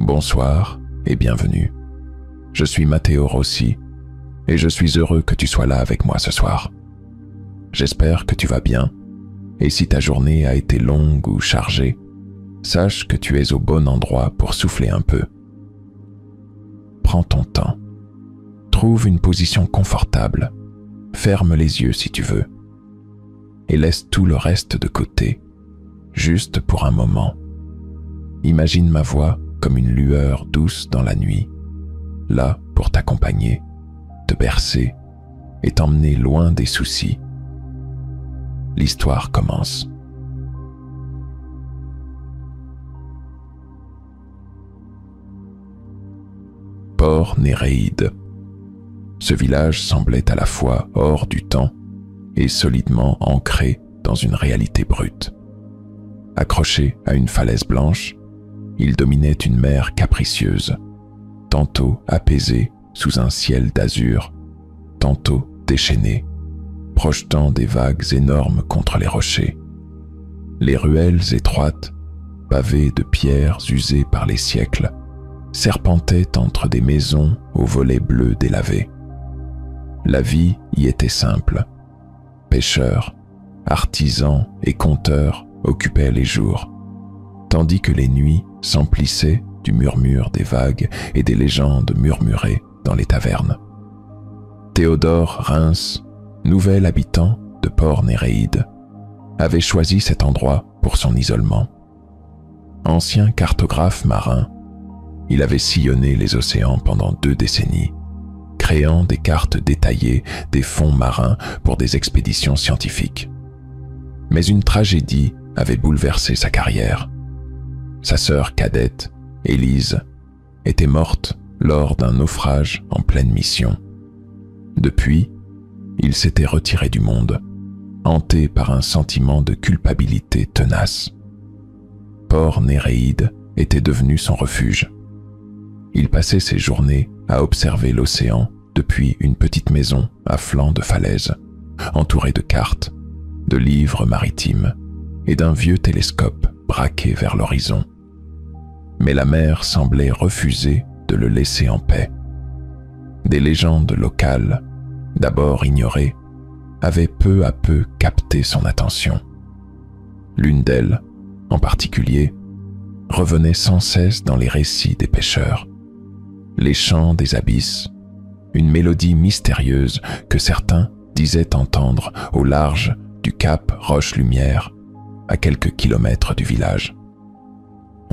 Bonsoir et bienvenue. Je suis Matteo Rossi et je suis heureux que tu sois là avec moi ce soir. J'espère que tu vas bien et si ta journée a été longue ou chargée, sache que tu es au bon endroit pour souffler un peu. Prends ton temps. Trouve une position confortable. Ferme les yeux si tu veux. Et laisse tout le reste de côté, juste pour un moment. Imagine ma voix comme une lueur douce dans la nuit, là pour t'accompagner, te bercer et t'emmener loin des soucis. L'histoire commence. Port Néréide. Ce village semblait à la fois hors du temps et solidement ancré dans une réalité brute. Accroché à une falaise blanche, il dominait une mer capricieuse, tantôt apaisée sous un ciel d'azur, tantôt déchaînée, projetant des vagues énormes contre les rochers. Les ruelles étroites, pavées de pierres usées par les siècles, serpentaient entre des maisons aux volets bleus délavés. La vie y était simple. Pêcheurs, artisans et conteurs occupaient les jours, tandis que les nuits s'emplissaient du murmure des vagues et des légendes murmurées dans les tavernes. Théodore Reims, nouvel habitant de Port Néréide, avait choisi cet endroit pour son isolement. Ancien cartographe marin, il avait sillonné les océans pendant 2 décennies, créant des cartes détaillées des fonds marins pour des expéditions scientifiques. Mais une tragédie avait bouleversé sa carrière. Sa sœur cadette, Élise, était morte lors d'un naufrage en pleine mission. Depuis, il s'était retiré du monde, hanté par un sentiment de culpabilité tenace. Port Néréide était devenu son refuge. Il passait ses journées à observer l'océan depuis une petite maison à flanc de falaise, entourée de cartes, de livres maritimes et d'un vieux télescope braqué vers l'horizon. Mais la mer semblait refuser de le laisser en paix. Des légendes locales, d'abord ignorées, avaient peu à peu capté son attention. L'une d'elles, en particulier, revenait sans cesse dans les récits des pêcheurs. Les chants des abysses, une mélodie mystérieuse que certains disaient entendre au large du cap Roche-Lumière, à quelques kilomètres du village.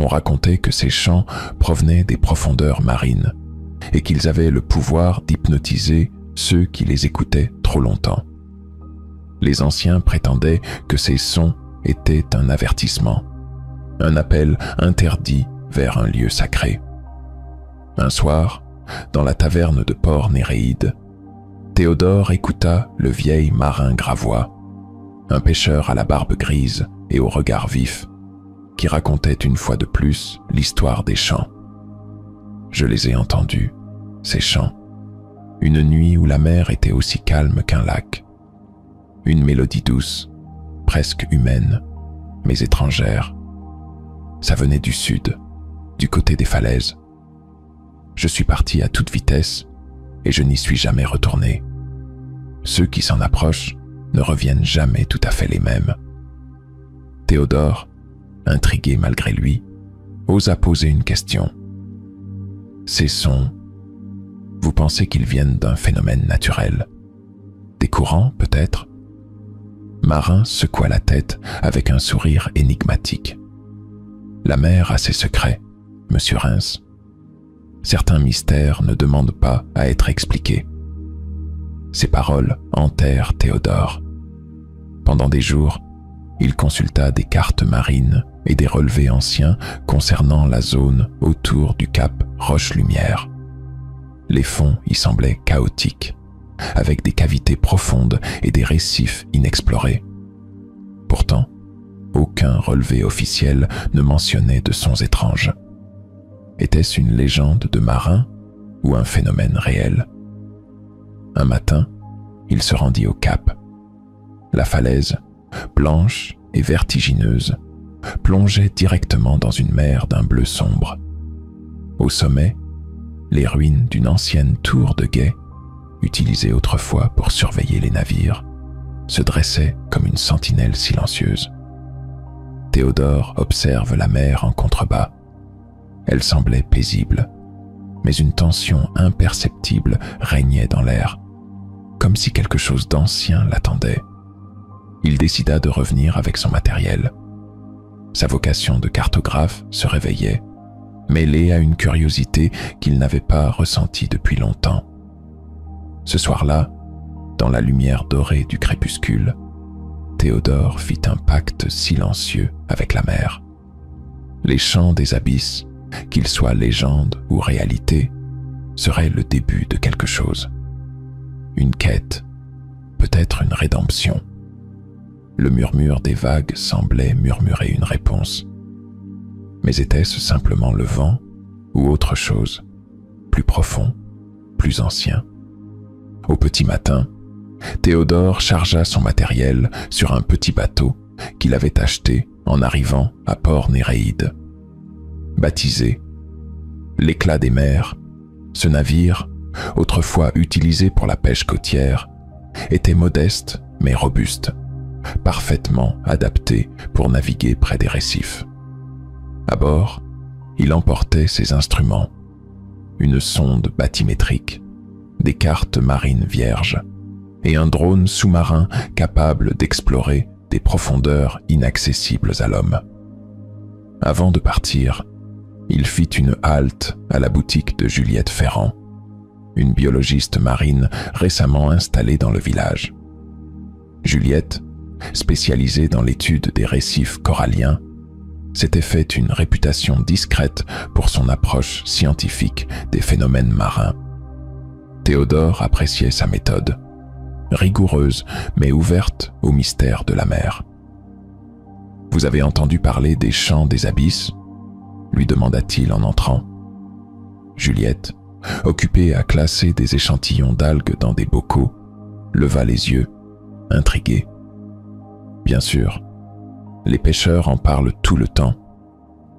On racontait que ces chants provenaient des profondeurs marines et qu'ils avaient le pouvoir d'hypnotiser ceux qui les écoutaient trop longtemps. Les anciens prétendaient que ces sons étaient un avertissement, un appel interdit vers un lieu sacré. Un soir, dans la taverne de Port Néréide, Théodore écouta le vieil marin Gravois, un pêcheur à la barbe grise et au regard vif, qui racontait une fois de plus l'histoire des chants. Je les ai entendus, ces chants, une nuit où la mer était aussi calme qu'un lac. Une mélodie douce, presque humaine, mais étrangère. Ça venait du sud, du côté des falaises. Je suis parti à toute vitesse et je n'y suis jamais retourné. Ceux qui s'en approchent ne reviennent jamais tout à fait les mêmes. Théodore, intrigué malgré lui, osa poser une question. Ces sons, vous pensez qu'ils viennent d'un phénomène naturel? Des courants, peut-être? Marin secoua la tête avec un sourire énigmatique. La mer a ses secrets, monsieur Reims. Certains mystères ne demandent pas à être expliqués. Ces paroles hantèrent Théodore. Pendant des jours, il consulta des cartes marines et des relevés anciens concernant la zone autour du cap Roche-Lumière. Les fonds y semblaient chaotiques, avec des cavités profondes et des récifs inexplorés. Pourtant, aucun relevé officiel ne mentionnait de sons étranges. Était-ce une légende de marin ou un phénomène réel? Un matin, il se rendit au cap. La falaise, blanche et vertigineuse, plongeait directement dans une mer d'un bleu sombre. Au sommet, les ruines d'une ancienne tour de guet, utilisée autrefois pour surveiller les navires, se dressaient comme une sentinelle silencieuse. Théodore observe la mer en contrebas. Elle semblait paisible, mais une tension imperceptible régnait dans l'air, comme si quelque chose d'ancien l'attendait. Il décida de revenir avec son matériel. Sa vocation de cartographe se réveillait, mêlée à une curiosité qu'il n'avait pas ressentie depuis longtemps. Ce soir-là, dans la lumière dorée du crépuscule, Théodore fit un pacte silencieux avec la mer. Les chants des abysses, qu'ils soient légende ou réalité, seraient le début de quelque chose. Une quête, peut-être une rédemption. Le murmure des vagues semblait murmurer une réponse. Mais était-ce simplement le vent ou autre chose, plus profond, plus ancien? Au petit matin, Théodore chargea son matériel sur un petit bateau qu'il avait acheté en arrivant à Port Néréide. Baptisé l'Éclat des mers, ce navire, autrefois utilisé pour la pêche côtière, était modeste mais robuste, parfaitement adapté pour naviguer près des récifs. À bord, il emportait ses instruments, une sonde bathymétrique, des cartes marines vierges et un drone sous-marin capable d'explorer des profondeurs inaccessibles à l'homme. Avant de partir, il fit une halte à la boutique de Juliette Ferrand, une biologiste marine récemment installée dans le village. Juliette, spécialisée dans l'étude des récifs coralliens, s'était fait une réputation discrète pour son approche scientifique des phénomènes marins. Théodore appréciait sa méthode, rigoureuse mais ouverte au mystère de la mer. « Vous avez entendu parler des chants des abysses ?» lui demanda-t-il en entrant. Juliette, occupée à classer des échantillons d'algues dans des bocaux, leva les yeux, intriguée. « Bien sûr, les pêcheurs en parlent tout le temps.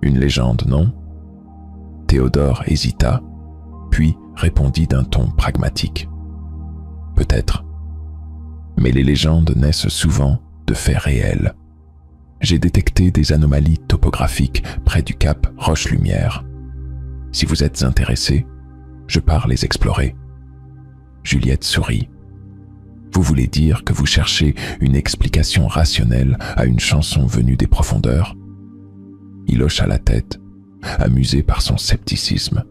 Une légende, non ?» Théodore hésita, puis répondit d'un ton pragmatique. « Peut-être. Mais les légendes naissent souvent de faits réels. J'ai détecté des anomalies topographiques près du cap Roche-Lumière. Si vous êtes intéressé, je pars les explorer. » Juliette sourit. « Vous voulez dire que vous cherchez une explication rationnelle à une chanson venue des profondeurs ?» Il hocha la tête, amusé par son scepticisme.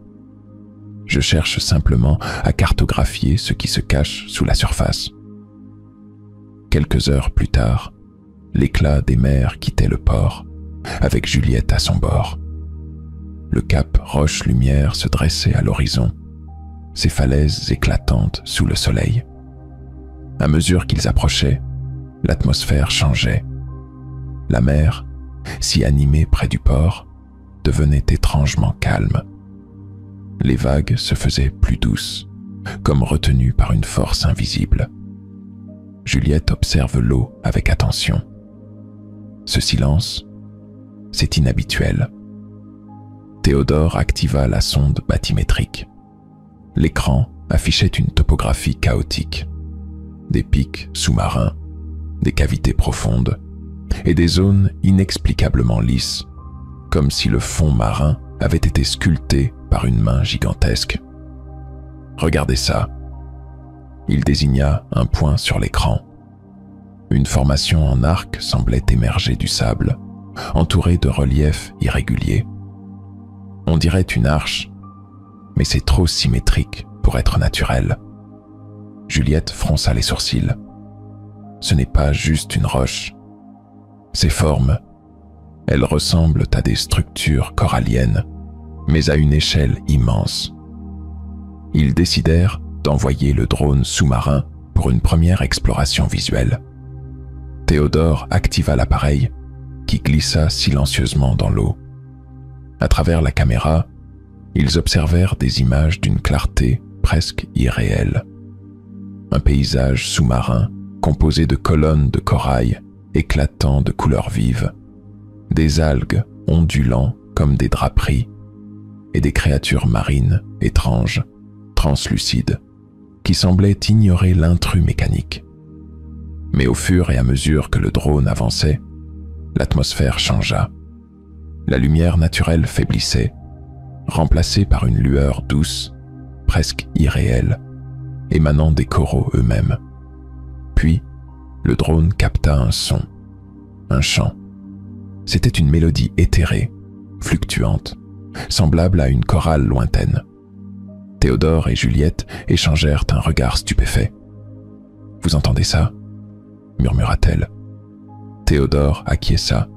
« Je cherche simplement à cartographier ce qui se cache sous la surface. » Quelques heures plus tard, l'éclat des mers quittait le port, avec Juliette à son bord. Le cap Roche-Lumière se dressait à l'horizon, ses falaises éclatantes sous le soleil. À mesure qu'ils approchaient, l'atmosphère changeait. La mer, si animée près du port, devenait étrangement calme. Les vagues se faisaient plus douces, comme retenues par une force invisible. Juliette observe l'eau avec attention. Ce silence, c'est inhabituel. Théodore activa la sonde bathymétrique. L'écran affichait une topographie chaotique. Des pics sous-marins, des cavités profondes et des zones inexplicablement lisses, comme si le fond marin avait été sculpté par une main gigantesque. « Regardez ça !» Il désigna un point sur l'écran. Une formation en arc semblait émerger du sable, entourée de reliefs irréguliers. On dirait une arche, mais c'est trop symétrique pour être naturel. Juliette fronça les sourcils. Ce n'est pas juste une roche. Ces formes, elles ressemblent à des structures coralliennes, mais à une échelle immense. Ils décidèrent d'envoyer le drone sous-marin pour une première exploration visuelle. Théodore activa l'appareil, qui glissa silencieusement dans l'eau. À travers la caméra, ils observèrent des images d'une clarté presque irréelle. Un paysage sous-marin composé de colonnes de corail éclatant de couleurs vives, des algues ondulant comme des draperies, et des créatures marines, étranges, translucides, qui semblaient ignorer l'intrus mécanique. Mais au fur et à mesure que le drone avançait, l'atmosphère changea. La lumière naturelle faiblissait, remplacée par une lueur douce, presque irréelle, émanant des coraux eux-mêmes. Puis, le drone capta un son, un chant. C'était une mélodie éthérée, fluctuante, semblable à une chorale lointaine. Théodore et Juliette échangèrent un regard stupéfait. « Vous entendez ça ?» murmura-t-elle. Théodore acquiesça,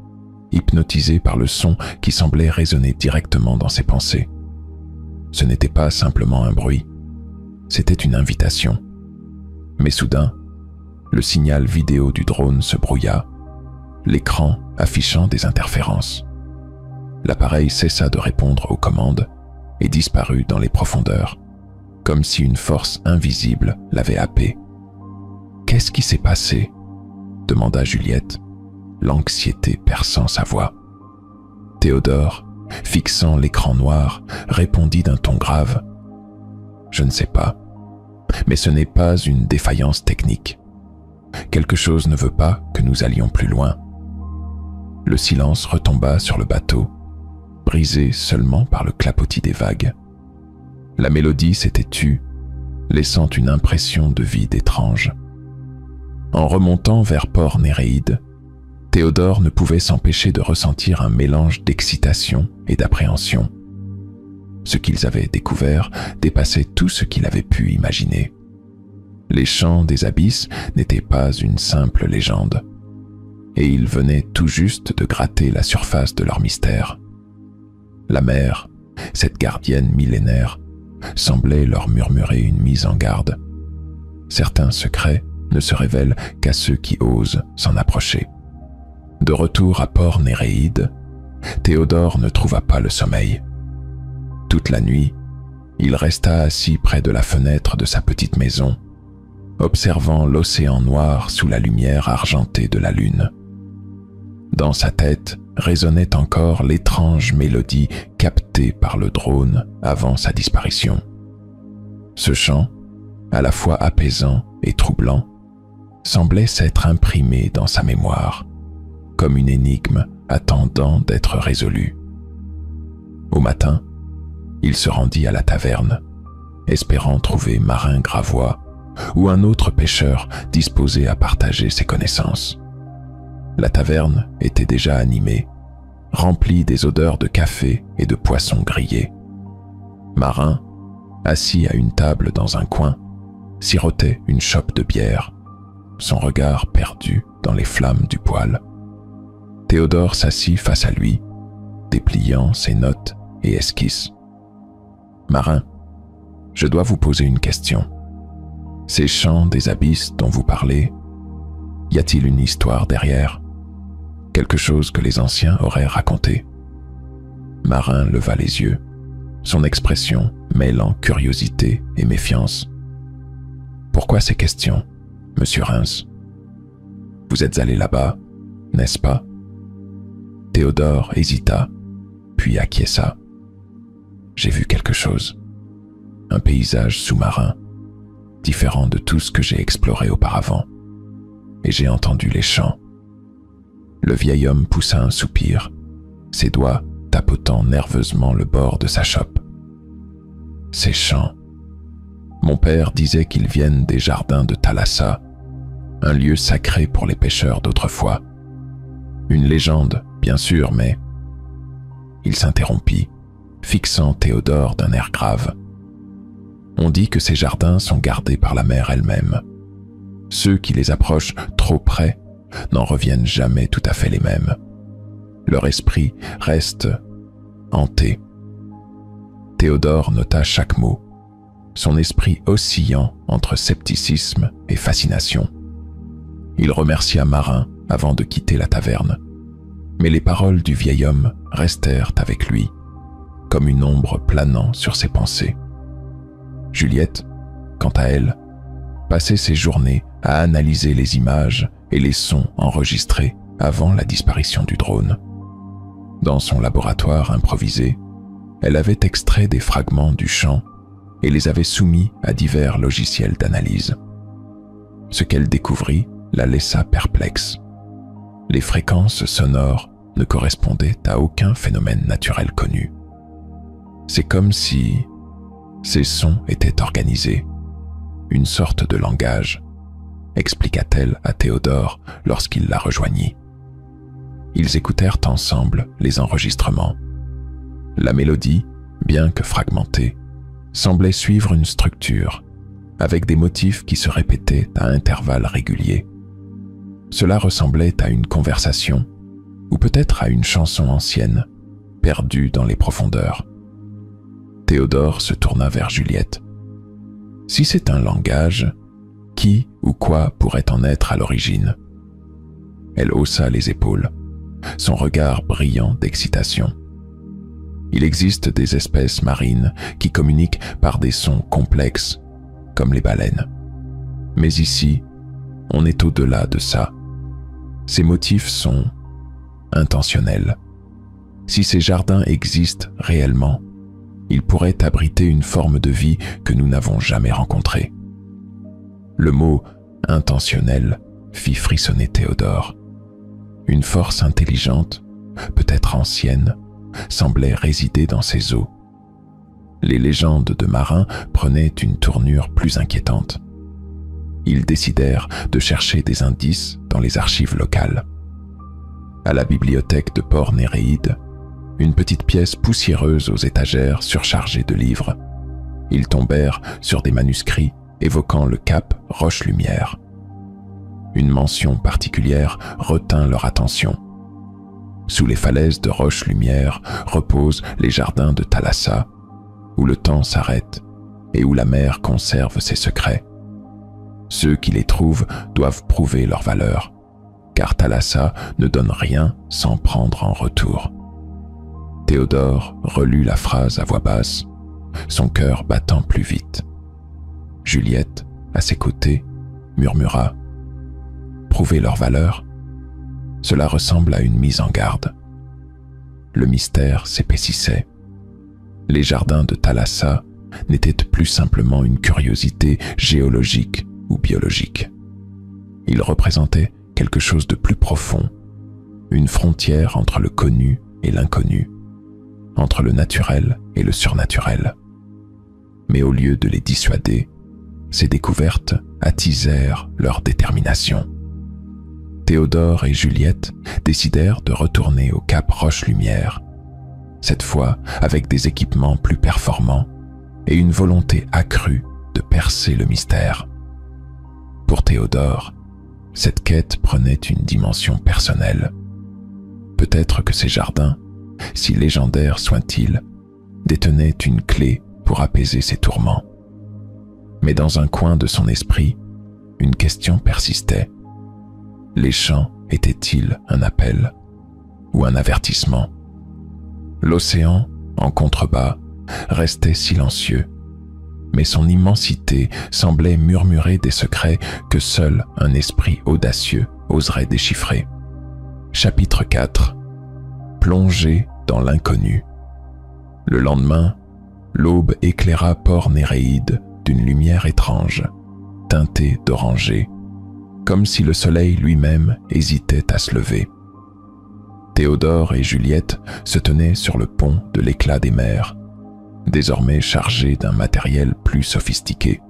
hypnotisé par le son qui semblait résonner directement dans ses pensées. Ce n'était pas simplement un bruit, c'était une invitation. Mais soudain, le signal vidéo du drone se brouilla, l'écran affichant des interférences. L'appareil cessa de répondre aux commandes et disparut dans les profondeurs, comme si une force invisible l'avait happé. « Qu'est-ce qui s'est passé ?» demanda Juliette, l'anxiété perçant sa voix. Théodore, fixant l'écran noir, répondit d'un ton grave. « Je ne sais pas, mais ce n'est pas une défaillance technique. Quelque chose ne veut pas que nous allions plus loin. » Le silence retomba sur le bateau, brisé seulement par le clapotis des vagues. La mélodie s'était tue, laissant une impression de vide étrange. En remontant vers Port Néréide, Théodore ne pouvait s'empêcher de ressentir un mélange d'excitation et d'appréhension. Ce qu'ils avaient découvert dépassait tout ce qu'il avait pu imaginer. Les chants des abysses n'étaient pas une simple légende, et ils venaient tout juste de gratter la surface de leur mystère. La mer, cette gardienne millénaire, semblait leur murmurer une mise en garde. Certains secrets ne se révèlent qu'à ceux qui osent s'en approcher. De retour à Port Néréide, Théodore ne trouva pas le sommeil. Toute la nuit, il resta assis près de la fenêtre de sa petite maison, observant l'océan noir sous la lumière argentée de la lune. Dans sa tête résonnait encore l'étrange mélodie captée par le drone avant sa disparition. Ce chant, à la fois apaisant et troublant, semblait s'être imprimé dans sa mémoire, comme une énigme attendant d'être résolue. Au matin, il se rendit à la taverne, espérant trouver Marin Gravois ou un autre pêcheur disposé à partager ses connaissances. La taverne était déjà animée, remplie des odeurs de café et de poissons grillés. Marin, assis à une table dans un coin, sirotait une chope de bière, son regard perdu dans les flammes du poêle. Théodore s'assit face à lui, dépliant ses notes et esquisses. « Marin, je dois vous poser une question. Ces chants des abysses dont vous parlez, y a-t-il une histoire derrière? Quelque chose que les anciens auraient raconté ?» Marin leva les yeux, son expression mêlant curiosité et méfiance. « Pourquoi ces questions, monsieur Reims? Vous êtes allé là-bas, n'est-ce pas ?» Théodore hésita, puis acquiesça. « J'ai vu quelque chose. Un paysage sous-marin, différent de tout ce que j'ai exploré auparavant. Et j'ai entendu les chants. » Le vieil homme poussa un soupir, ses doigts tapotant nerveusement le bord de sa chope. « Ces chants. Mon père disait qu'ils viennent des jardins de Thalassa, un lieu sacré pour les pêcheurs d'autrefois. Une légende, bien sûr, mais... » Il s'interrompit, fixant Théodore d'un air grave. « On dit que ces jardins sont gardés par la mer elle-même. Ceux qui les approchent trop près n'en reviennent jamais tout à fait les mêmes. Leur esprit reste hanté. » Théodore nota chaque mot, son esprit oscillant entre scepticisme et fascination. Il remercia Marin avant de quitter la taverne, mais les paroles du vieil homme restèrent avec lui, comme une ombre planant sur ses pensées. Juliette, quant à elle, passait ses journées à analyser les images et les sons enregistrés avant la disparition du drone. Dans son laboratoire improvisé, Elle avait extrait des fragments du chant et les avait soumis à divers logiciels d'analyse. Ce qu'elle découvrit la laissa perplexe. Les fréquences sonores ne correspondaient à aucun phénomène naturel connu. C'est comme si ces sons étaient organisés, une sorte de langage, expliqua-t-elle à Théodore lorsqu'il la rejoignit. Ils écoutèrent ensemble les enregistrements. La mélodie, bien que fragmentée, semblait suivre une structure, avec des motifs qui se répétaient à intervalles réguliers. Cela ressemblait à une conversation, ou peut-être à une chanson ancienne, perdue dans les profondeurs. Théodore se tourna vers Juliette. Si c'est un langage, qui ou quoi pourrait en être à l'origine? Elle haussa les épaules, son regard brillant d'excitation. Il existe des espèces marines qui communiquent par des sons complexes, comme les baleines. Mais ici, on est au-delà de ça. Ces motifs sont intentionnels. Si ces jardins existent réellement, ils pourraient abriter une forme de vie que nous n'avons jamais rencontrée. Le mot « intentionnel » fit frissonner Théodore. Une force intelligente, peut-être ancienne, semblait résider dans ces eaux. Les légendes de marins prenaient une tournure plus inquiétante. Ils décidèrent de chercher des indices dans les archives locales. À la bibliothèque de Port-Néréide, une petite pièce poussiéreuse aux étagères surchargées de livres, ils tombèrent sur des manuscrits évoquant le cap Roche-Lumière. Une mention particulière retint leur attention. Sous les falaises de Roche-Lumière reposent les jardins de Thalassa, où le temps s'arrête et où la mer conserve ses secrets. Ceux qui les trouvent doivent prouver leur valeur, car Thalassa ne donne rien sans prendre en retour. Théodore relut la phrase à voix basse, son cœur battant plus vite. Juliette, à ses côtés, murmura « Prouver leur valeur ?» Cela ressemble à une mise en garde. Le mystère s'épaississait. Les jardins de Thalassa n'étaient plus simplement une curiosité géologique ou biologique. Ils représentaient quelque chose de plus profond, une frontière entre le connu et l'inconnu, entre le naturel et le surnaturel. Mais au lieu de les dissuader, ces découvertes attisèrent leur détermination. Théodore et Juliette décidèrent de retourner au cap Roche-Lumière, cette fois avec des équipements plus performants et une volonté accrue de percer le mystère. Pour Théodore, cette quête prenait une dimension personnelle. Peut-être que ces jardins, si légendaires soient-ils, détenaient une clé pour apaiser ses tourments. Mais dans un coin de son esprit, une question persistait. Les chants étaient-ils un appel ou un avertissement? L'océan, en contrebas, restait silencieux, mais son immensité semblait murmurer des secrets que seul un esprit audacieux oserait déchiffrer. Chapitre 4. Plongée dans l'inconnu. Le lendemain, l'aube éclaira Port-Néréide d'une lumière étrange, teintée d'oranger, comme si le soleil lui-même hésitait à se lever. Théodore et Juliette se tenaient sur le pont de l'éclat des mers, désormais chargé d'un matériel plus sophistiqué.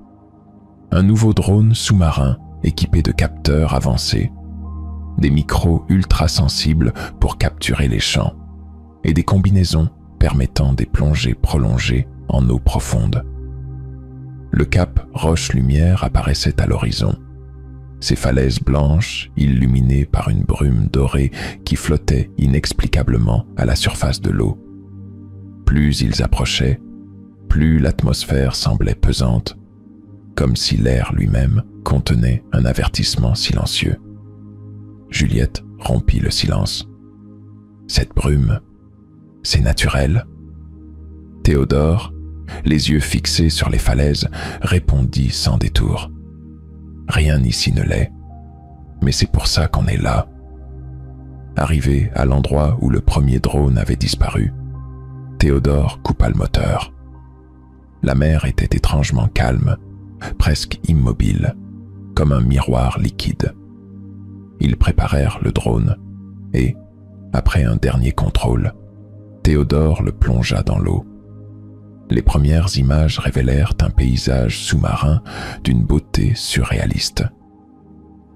Un nouveau drone sous-marin équipé de capteurs avancés, des micros ultra-sensibles pour capturer les chants, et des combinaisons permettant des plongées prolongées en eau profonde. Le cap Roche-Lumière apparaissait à l'horizon, ses falaises blanches illuminées par une brume dorée qui flottait inexplicablement à la surface de l'eau. Plus ils approchaient, plus l'atmosphère semblait pesante, comme si l'air lui-même contenait un avertissement silencieux. Juliette rompit le silence. « Cette brume, c'est naturel ?» Théodore, les yeux fixés sur les falaises, répondit sans détour. « Rien ici ne l'est, mais c'est pour ça qu'on est là. » Arrivé à l'endroit où le premier drone avait disparu, Théodore coupa le moteur. La mer était étrangement calme, presque immobile, comme un miroir liquide. Ils préparèrent le drone et, après un dernier contrôle, Théodore le plongea dans l'eau. Les premières images révélèrent un paysage sous-marin d'une beauté surréaliste.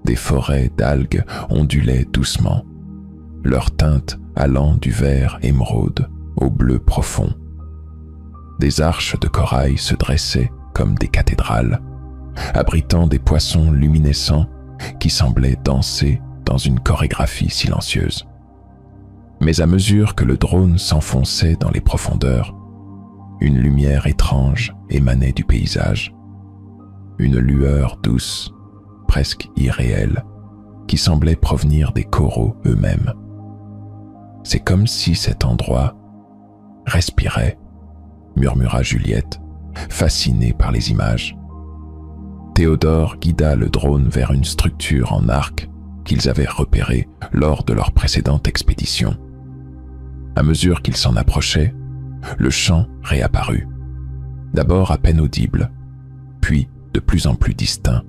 Des forêts d'algues ondulaient doucement, leur teinte allant du vert émeraude au bleu profond. Des arches de corail se dressaient comme des cathédrales, abritant des poissons luminescents qui semblaient danser dans une chorégraphie silencieuse. Mais à mesure que le drone s'enfonçait dans les profondeurs, une lumière étrange émanait du paysage. Une lueur douce, presque irréelle, qui semblait provenir des coraux eux-mêmes. C'est comme si cet endroit respirait, murmura Juliette, fascinée par les images. Théodore guida le drone vers une structure en arc qu'ils avaient repérée lors de leur précédente expédition. À mesure qu'ils s'en approchaient, le chant réapparut, d'abord à peine audible, puis de plus en plus distinct.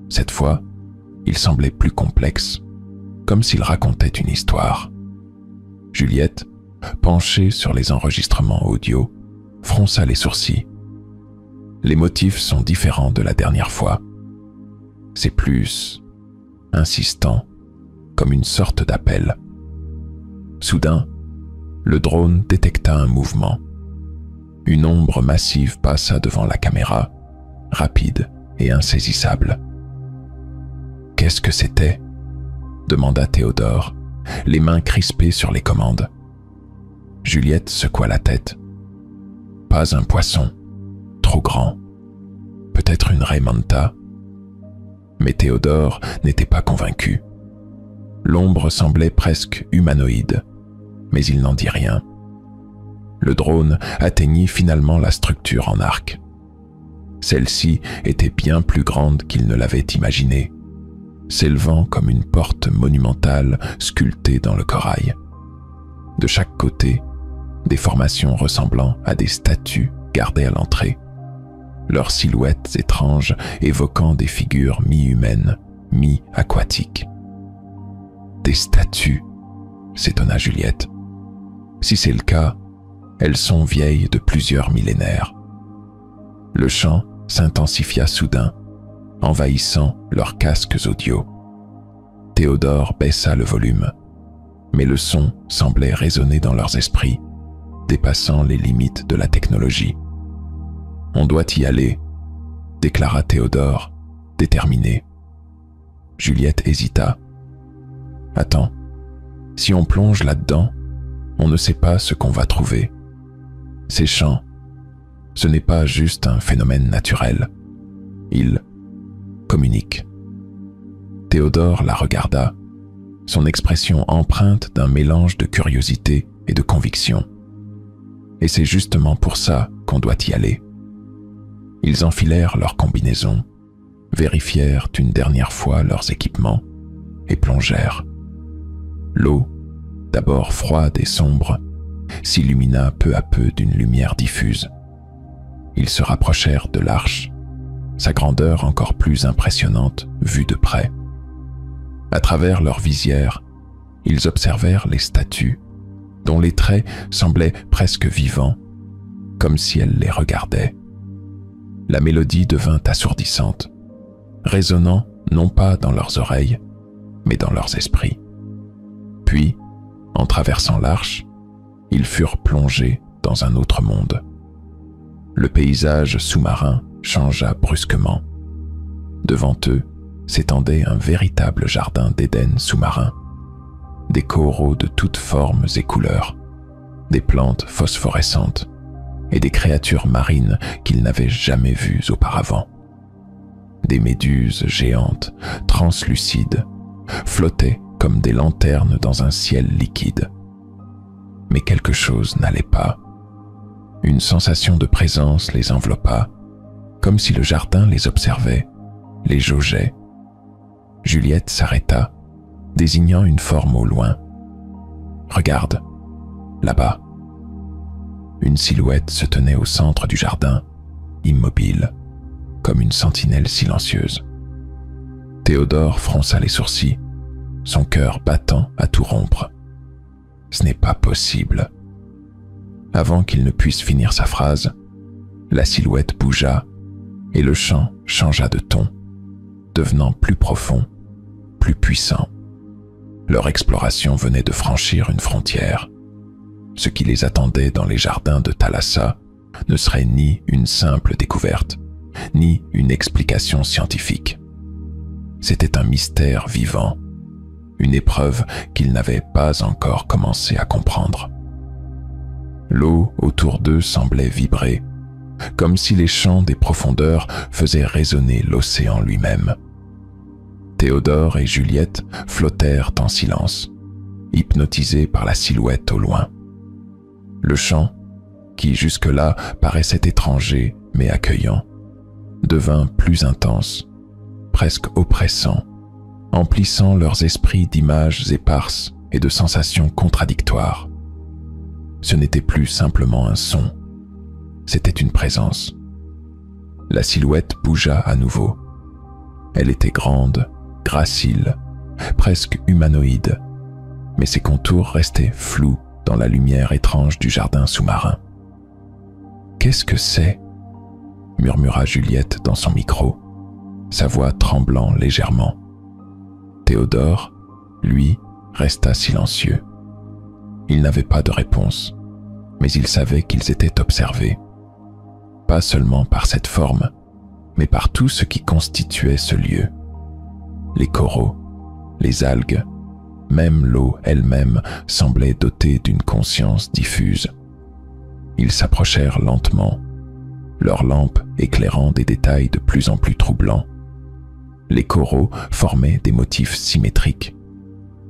Cette fois, il semblait plus complexe, comme s'il racontait une histoire. Juliette, penchée sur les enregistrements audio, fronça les sourcils. Les motifs sont différents de la dernière fois. C'est plus insistant, comme une sorte d'appel. Soudain, le drone détecta un mouvement. Une ombre massive passa devant la caméra, rapide et insaisissable. « Qu'est-ce que c'était » demanda Théodore, les mains crispées sur les commandes. Juliette secoua la tête. Pas un poisson, trop grand. Peut-être une raie manta. Mais Théodore n'était pas convaincu. L'ombre semblait presque humanoïde, mais il n'en dit rien. Le drone atteignit finalement la structure en arc. Celle-ci était bien plus grande qu'il ne l'avait imaginé, s'élevant comme une porte monumentale sculptée dans le corail. De chaque côté, des formations ressemblant à des statues gardaient à l'entrée, leurs silhouettes étranges évoquant des figures mi-humaines, mi-aquatiques. « Des statues !» s'étonna Juliette. « Si c'est le cas, elles sont vieilles de plusieurs millénaires. » Le chant s'intensifia soudain, envahissant leurs casques audio. Théodore baissa le volume, mais le son semblait résonner dans leurs esprits, dépassant les limites de la technologie. « On doit y aller », déclara Théodore, déterminé. Juliette hésita. « Attends, si on plonge là-dedans, on ne sait pas ce qu'on va trouver. Ces chants, ce n'est pas juste un phénomène naturel. Ils communiquent. » Théodore la regarda, son expression empreinte d'un mélange de curiosité et de conviction. Et c'est justement pour ça qu'on doit y aller. Ils enfilèrent leurs combinaisons, vérifièrent une dernière fois leurs équipements et plongèrent. L'eau, d'abord froide et sombre, s'illumina peu à peu d'une lumière diffuse. Ils se rapprochèrent de l'arche, sa grandeur encore plus impressionnante vue de près. À travers leur visière, ils observèrent les statues, dont les traits semblaient presque vivants, comme si elles les regardaient. La mélodie devint assourdissante, résonnant non pas dans leurs oreilles, mais dans leurs esprits. Puis, en traversant l'arche, ils furent plongés dans un autre monde. Le paysage sous-marin changea brusquement. Devant eux s'étendait un véritable jardin d'Éden sous-marin. Des coraux de toutes formes et couleurs, des plantes phosphorescentes et des créatures marines qu'ils n'avaient jamais vues auparavant. Des méduses géantes, translucides, flottaient comme des lanternes dans un ciel liquide. Mais quelque chose n'allait pas. Une sensation de présence les enveloppa, comme si le jardin les observait, les jaugeait. Juliette s'arrêta, désignant une forme au loin. « Regarde, là-bas. » une silhouette se tenait au centre du jardin, immobile, comme une sentinelle silencieuse. Théodore fronça les sourcils, son cœur battant à tout rompre. Ce n'est pas possible. Avant qu'il ne puisse finir sa phrase, la silhouette bougea et le chant changea de ton, devenant plus profond, plus puissant. Leur exploration venait de franchir une frontière. Ce qui les attendait dans les jardins de Thalassa ne serait ni une simple découverte, ni une explication scientifique. C'était un mystère vivant, une épreuve qu'ils n'avaient pas encore commencé à comprendre. L'eau autour d'eux semblait vibrer, comme si les chants des profondeurs faisaient résonner l'océan lui-même. Théodore et Juliette flottèrent en silence, hypnotisés par la silhouette au loin. Le chant, qui jusque-là paraissait étranger mais accueillant, devint plus intense, presque oppressant, emplissant leurs esprits d'images éparses et de sensations contradictoires. Ce n'était plus simplement un son, c'était une présence. La silhouette bougea à nouveau. Elle était grande, gracile, presque humanoïde, mais ses contours restaient flous dans la lumière étrange du jardin sous-marin. « Qu'est-ce que c'est ?» murmura Juliette dans son micro, sa voix tremblant légèrement. Théodore, lui, resta silencieux. Il n'avait pas de réponse, mais il savait qu'ils étaient observés. Pas seulement par cette forme, mais par tout ce qui constituait ce lieu. Les coraux, les algues, même l'eau elle-même semblait dotée d'une conscience diffuse. Ils s'approchèrent lentement, leurs lampes éclairant des détails de plus en plus troublants. Les coraux formaient des motifs symétriques,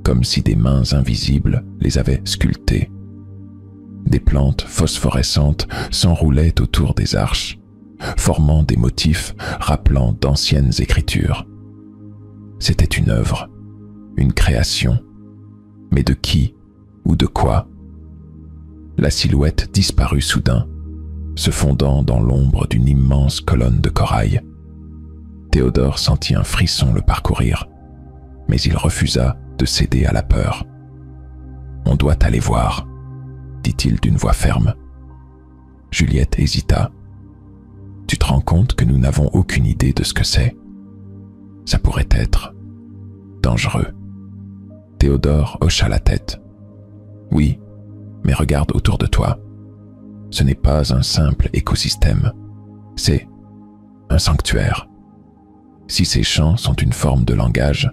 comme si des mains invisibles les avaient sculptés. Des plantes phosphorescentes s'enroulaient autour des arches, formant des motifs rappelant d'anciennes écritures. C'était une œuvre, une création, mais de qui ou de quoi? La silhouette disparut soudain, se fondant dans l'ombre d'une immense colonne de corail. Théodore sentit un frisson le parcourir, mais il refusa de céder à la peur. « On doit aller voir », dit-il d'une voix ferme. Juliette hésita. « Tu te rends compte que nous n'avons aucune idée de ce que c'est? Ça pourrait être dangereux. » Théodore hocha la tête. « Oui, mais regarde autour de toi. Ce n'est pas un simple écosystème, c'est un sanctuaire. Si ces chants sont une forme de langage,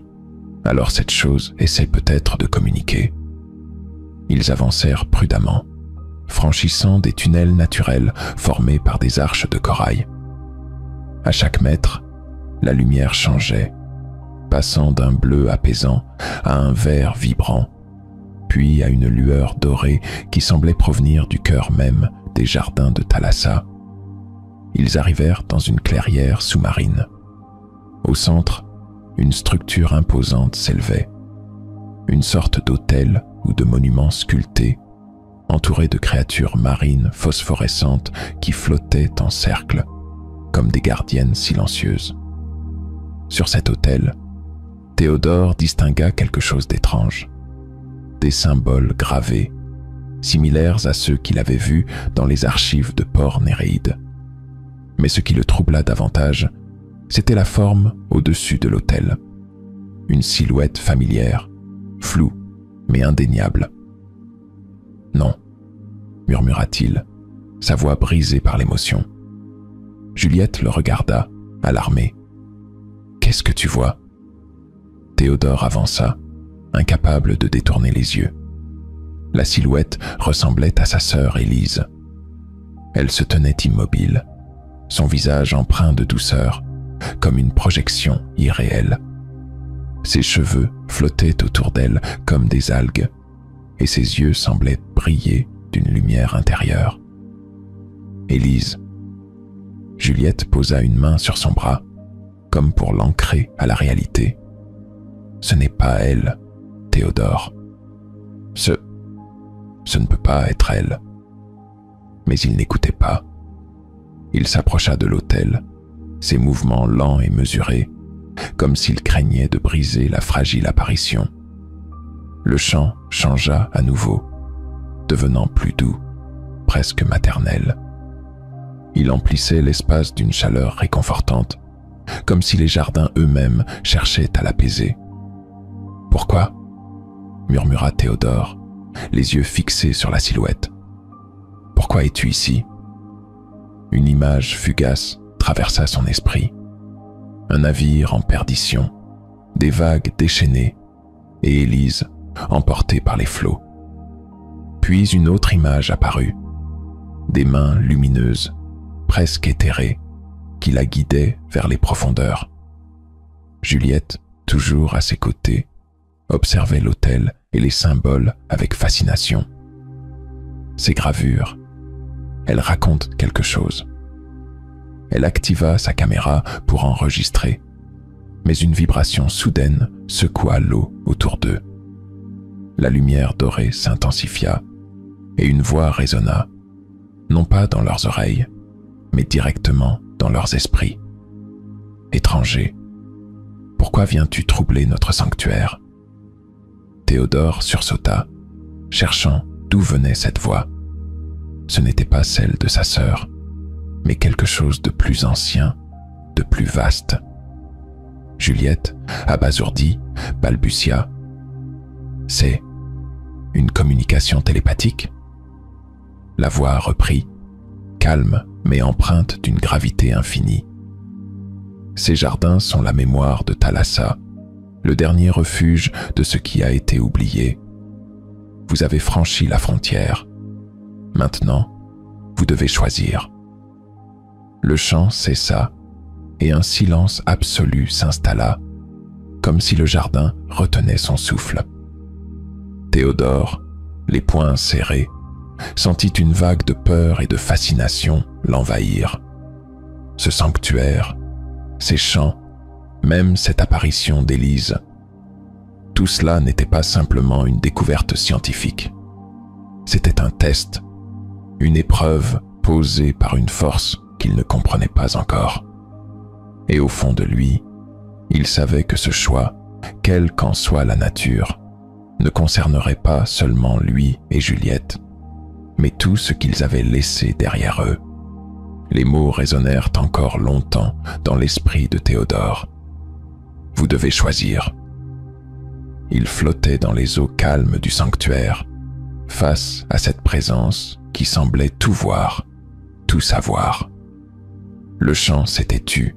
alors cette chose essaie peut-être de communiquer. » Ils avancèrent prudemment, franchissant des tunnels naturels formés par des arches de corail. À chaque mètre, la lumière changeait, passant d'un bleu apaisant à un vert vibrant, puis à une lueur dorée qui semblait provenir du cœur même des jardins de Thalassa. Ils arrivèrent dans une clairière sous-marine. Au centre, une structure imposante s'élevait, une sorte d'autel ou de monument sculpté, entouré de créatures marines phosphorescentes qui flottaient en cercle, comme des gardiennes silencieuses. Sur cet autel, Théodore distingua quelque chose d'étrange. Des symboles gravés, similaires à ceux qu'il avait vus dans les archives de Port Néréide. Mais ce qui le troubla davantage, c'était la forme au-dessus de l'autel. Une silhouette familière, floue mais indéniable. « Non », murmura-t-il, sa voix brisée par l'émotion. Juliette le regarda, alarmée. « Qu'est-ce que tu vois ?» Théodore avança, incapable de détourner les yeux. La silhouette ressemblait à sa sœur Élise. Elle se tenait immobile, son visage empreint de douceur, comme une projection irréelle. Ses cheveux flottaient autour d'elle comme des algues, et ses yeux semblaient briller d'une lumière intérieure. « Élise !» Juliette posa une main sur son bras, comme pour l'ancrer à la réalité. « Ce n'est pas elle, Théodore. Ce ne peut pas être elle. » Mais il n'écoutait pas. Il s'approcha de l'autel, ses mouvements lents et mesurés, comme s'il craignait de briser la fragile apparition. Le chant changea à nouveau, devenant plus doux, presque maternel. Il emplissait l'espace d'une chaleur réconfortante, comme si les jardins eux-mêmes cherchaient à l'apaiser. « Pourquoi ?» murmura Théodore, les yeux fixés sur la silhouette. « Pourquoi es-tu ici ?» Une image fugace traversa son esprit. Un navire en perdition, des vagues déchaînées, et Élise emportée par les flots. Puis une autre image apparut, des mains lumineuses, presque éthérées, qui la guidaient vers les profondeurs. Juliette, toujours à ses côtés, observait l'autel et les symboles avec fascination. Ces gravures, elles racontent quelque chose. Elle activa sa caméra pour enregistrer, mais une vibration soudaine secoua l'eau autour d'eux. La lumière dorée s'intensifia et une voix résonna, non pas dans leurs oreilles, mais directement dans leurs esprits. « Étranger, pourquoi viens-tu troubler notre sanctuaire ?» Théodore sursauta, cherchant d'où venait cette voix. Ce n'était pas celle de sa sœur, mais quelque chose de plus ancien, de plus vaste. Juliette, abasourdie, balbutia. « C'est une communication télépathique ?» La voix reprit, calme mais empreinte d'une gravité infinie. « Ces jardins sont la mémoire de Thalassa, le dernier refuge de ce qui a été oublié. Vous avez franchi la frontière. Maintenant, vous devez choisir. » Le chant cessa et un silence absolu s'installa, comme si le jardin retenait son souffle. Théodore, les poings serrés, sentit une vague de peur et de fascination l'envahir. Ce sanctuaire, ces chants, même cette apparition d'Élise, tout cela n'était pas simplement une découverte scientifique. C'était un test, une épreuve posée par une force qu'il ne comprenait pas encore. Et au fond de lui, il savait que ce choix, quelle qu'en soit la nature, ne concernerait pas seulement lui et Juliette, mais tout ce qu'ils avaient laissé derrière eux. Les mots résonnèrent encore longtemps dans l'esprit de Théodore. « Vous devez choisir. » Il flottait dans les eaux calmes du sanctuaire, face à cette présence qui semblait tout voir, tout savoir. Le chant s'était tu,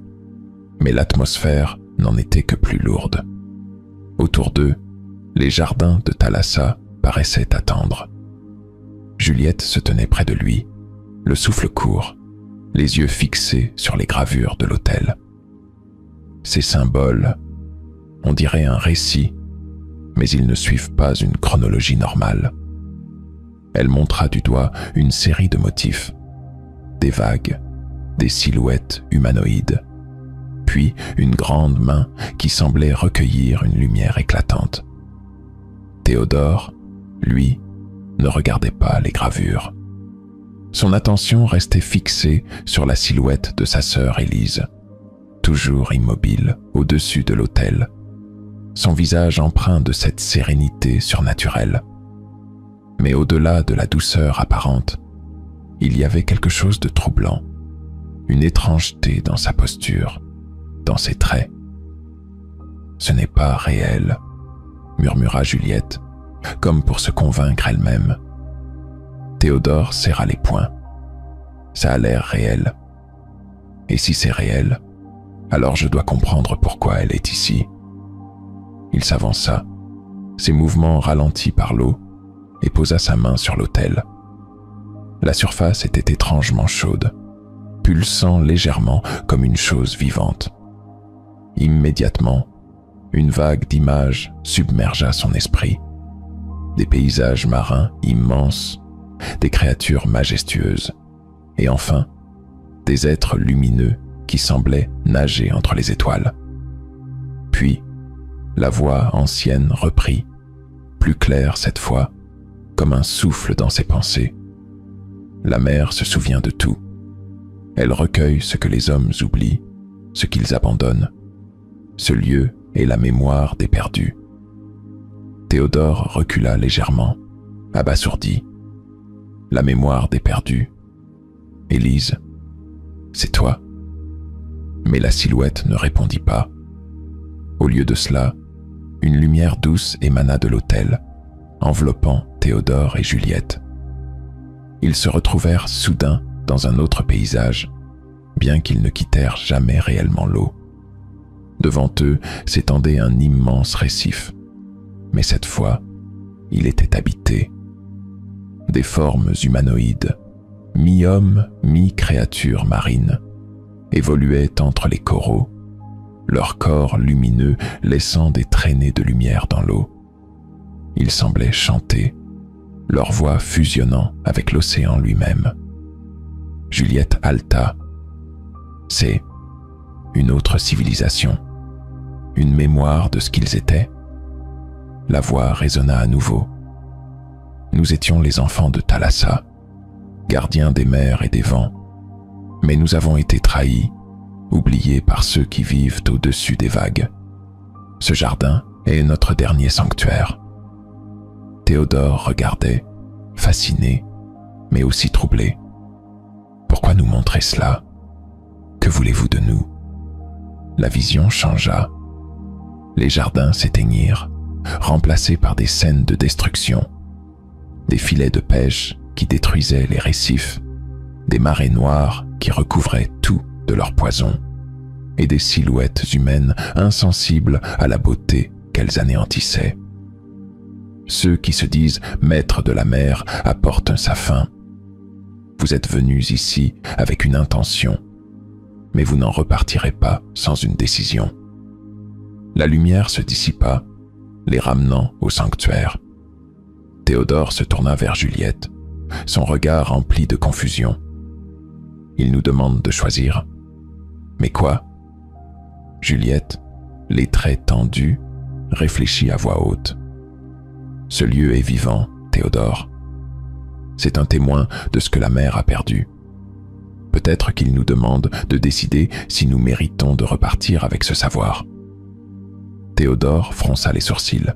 mais l'atmosphère n'en était que plus lourde. Autour d'eux, les jardins de Thalassa paraissaient attendre. Juliette se tenait près de lui, le souffle court, les yeux fixés sur les gravures de l'autel. Ces symboles, on dirait un récit, mais ils ne suivent pas une chronologie normale. Elle montra du doigt une série de motifs, des vagues, des silhouettes humanoïdes, puis une grande main qui semblait recueillir une lumière éclatante. Théodore, lui, ne regardait pas les gravures. Son attention restait fixée sur la silhouette de sa sœur Élise, toujours immobile au-dessus de l'autel, son visage empreint de cette sérénité surnaturelle. Mais au-delà de la douceur apparente, il y avait quelque chose de troublant, une étrangeté dans sa posture, dans ses traits. « Ce n'est pas réel », murmura Juliette, comme pour se convaincre elle-même. Théodore serra les poings. Ça a l'air réel. Et si c'est réel, alors je dois comprendre pourquoi elle est ici. Il s'avança, ses mouvements ralentis par l'eau, et posa sa main sur l'autel. La surface était étrangement chaude, pulsant légèrement comme une chose vivante. Immédiatement, une vague d'images submergea son esprit. Des paysages marins immenses, des créatures majestueuses, et enfin, des êtres lumineux qui semblaient nager entre les étoiles. Puis, la voix ancienne reprit, plus claire cette fois, comme un souffle dans ses pensées. « la mère se souvient de tout. Elle recueille ce que les hommes oublient, ce qu'ils abandonnent. Ce lieu est la mémoire des perdus. Théodore recula légèrement, abasourdi. La mémoire des perdus. Élise, c'est toi? Mais la silhouette ne répondit pas. Au lieu de cela, une lumière douce émana de l'autel, enveloppant Théodore et Juliette. Ils se retrouvèrent soudain dans un autre paysage, bien qu'ils ne quittèrent jamais réellement l'eau. Devant eux s'étendait un immense récif, mais cette fois, il était habité. Des formes humanoïdes, mi-hommes, mi-créatures marines, évoluaient entre les coraux, leurs corps lumineux laissant des traînées de lumière dans l'eau. Ils semblaient chanter, leur voix fusionnant avec l'océan lui-même. Juliette haleta. C'est une autre civilisation, une mémoire de ce qu'ils étaient. La voix résonna à nouveau. Nous étions les enfants de Thalassa, gardiens des mers et des vents, mais nous avons été trahis, oubliés par ceux qui vivent au-dessus des vagues. Ce jardin est notre dernier sanctuaire. Théodore regardait, fasciné, mais aussi troublé. Pourquoi nous montrer cela? Que voulez-vous de nous? La vision changea. Les jardins s'éteignirent, remplacés par des scènes de destruction. Des filets de pêche qui détruisaient les récifs, des marées noires qui recouvraient tout de leur poison, et des silhouettes humaines insensibles à la beauté qu'elles anéantissaient. Ceux qui se disent maîtres de la mer apportent sa fin. Vous êtes venus ici avec une intention, mais vous n'en repartirez pas sans une décision. La lumière se dissipa, les ramenant au sanctuaire. Théodore se tourna vers Juliette, son regard rempli de confusion. Il nous demande de choisir. Mais quoi? Juliette, les traits tendus, réfléchit à voix haute. Ce lieu est vivant, Théodore. C'est un témoin de ce que la mer a perdu. Peut-être qu'il nous demande de décider si nous méritons de repartir avec ce savoir. Théodore fronça les sourcils.